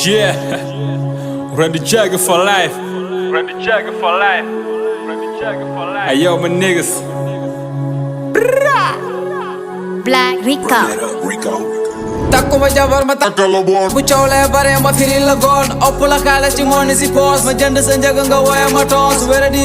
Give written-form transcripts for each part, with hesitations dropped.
Yeah, Randy Jagger for life. Randy Jagger for life. Randy Jagger for life. Hey yo, my niggas. Black Rico. Takku ma jabar ma takkala bon bu coow lee bare ma firil la goon ëpp la xaalis ci mooni si poos ma jënd sa njëg nga wooye ma toos wéradi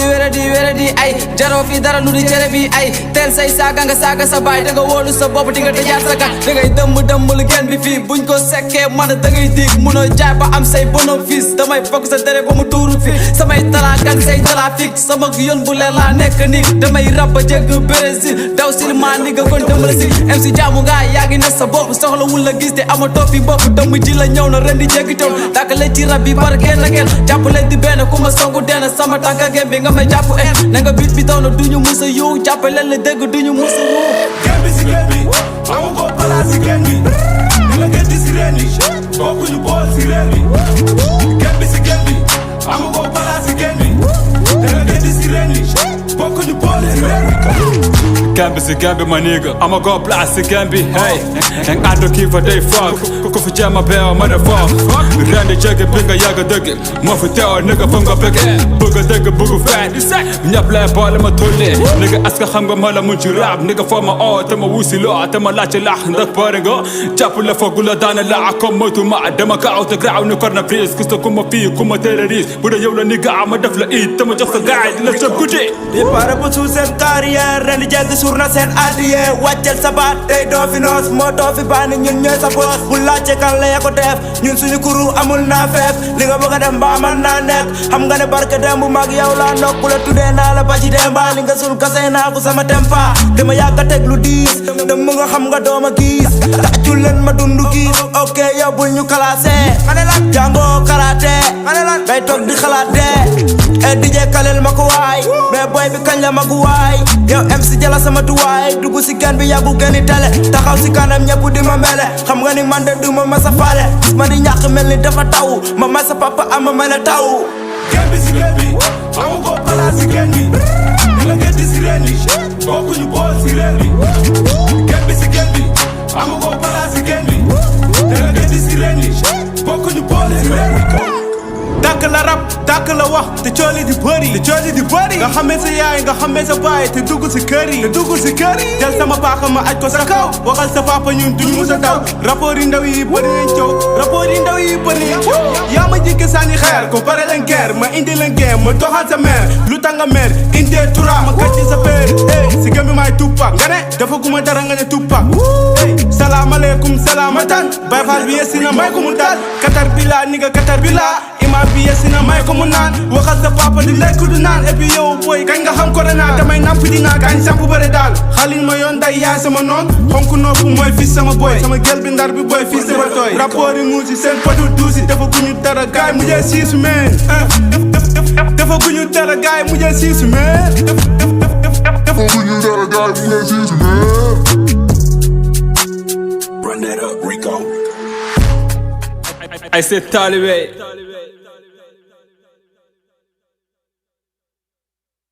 ay jaroo fi dara lu di cere bi ay teel say saaga nga saaga sa baay da nga wóolu sa bopp di nga tëjaat sa kat da ngay dëmm lu gen bi fii buñ ko sekkee man da ngay dig munoo jaay ba am say bénéfice damay fokk sa dere ba mu tuuru fi samay talaa gang say talaa fik sama yoon bu leer laa nekk ni damay rab ba jégg Brésil daw silmaan ni nga kon dëmala si MC jaamu nga yaa ngi ne sa bopp soxla wul la gis te ama toppi bopp dëmm ji la ñëw na ren di jéggi taw tàkkale ci rab bi par kenn jàpp leen di benn ku ma songu dena sama tànka gem bi nga may jàpp na nga bit bi taw na duñu musa yu jàpp leen la dégg duñu musa wu gembi si gembi amu ko pala si gembi ni la gëdd si ren yi bokkuñu bool si ren yi gembi si gembi amu ko pala si gembi ni la gëdd si ren yi bokkuñu bool si ren yi Gambi si Gambi my nigga, I'ma go blast si Gambi, hey. And I don't give a day fuck, ku fi jama bell motherfuck. Randy Jagger binga yaga dëgg, moo fi teew nigga fa nga bëgg. Bëgg dëgg bëgg fat, ñëpp lay boole ma tulli. Nigga aska xam nga ma la mun ci rap, nigga foo ma oo te ma wusi loo te ma laaj laax ndax pare nga. Jàpp la foog la daana laa comme moytu ma dama gaaw te graaw ni coronavirus gis ku ma fii ku ma terroriste bu dee yow la nigga ma def la it te ma jox sa gaay di la sa guddi. di pare bu suuf seen carrière Randy Jagger suur na seen addiye wàccel sa baat tey doo fi noos moo doo fi baani ñun ñooy sa boos bu laajte kan la ya ko def ñun suñu kuru amul naa feef li nga bëgg a dem mbaa man naa nekk xam nga ne barke dem bu mag yow laa nokk bu la tuddee naa la ba ci demba li nga sul kasay naa ko sama tempa dama yàgg a teg lu diis dem nga xam nga dooma gis tàccul leen ma dundu gis ok yow bul ñu classé jàngoo karaté ngay toog di xalaate e DJ kalel ma ko waay mais boy bi kañ la ma ko waay yow MC jala sama tuwaay dugg si gan bi yàggu gën i tale taxaw si kanam ñëpp di ma mele xam nga ni man de du ma masa faale ma di ñàkk mel ni dafa taw ma may sa papa am ma mel ne taw gembi si gembi amu ko pala si gembi ni la gëdd si ren yi bokkuñu bool si ren yi gembi si gembi amu ko pala si gembi ni la gëdd si ren yi bokkuñu bool si ren yi dàkk la rap dàkk la wax te cooli di bëri nga xamee sa yaay nga xamee sa baay te dugg si kër yi jël sama paaka ma aj ko sa kaw waxal sa papa ñun duñu musa daw rapport yi ndaw yi bëri nañ coow yaa ma jikki sànni xeer ko pare leen guerre ma indi leen game ma doxal sa mère lu tax nga mère indee tura ma kàcci sa père si gëm bi maay Tupac nga ne dafa guma dara nga ne Tupac salaamaaleykum salaamatan bay faal bi yesi na may ko mu dal katar bi laa ni nga katar bi laa imaam bi yesi na may ko mu naan waxal sa papa di lekk du naan et puis yow boy kañ nga xam corona damay namp dinaa gaañ samp bëre daal xalil ma yoon day yaay sama noon xonk nopp mooy fils sama boy sama gel bi ndar bi boy fils sama tooy rapport yi muusi seen potu duusi dafa guñu dara gaay mujjee siisu meen dafa guñu dara gaay mujjee siisu meen dafa guñu dara gaay mujjee siisu meen Run that up, Rico. I said Taliban.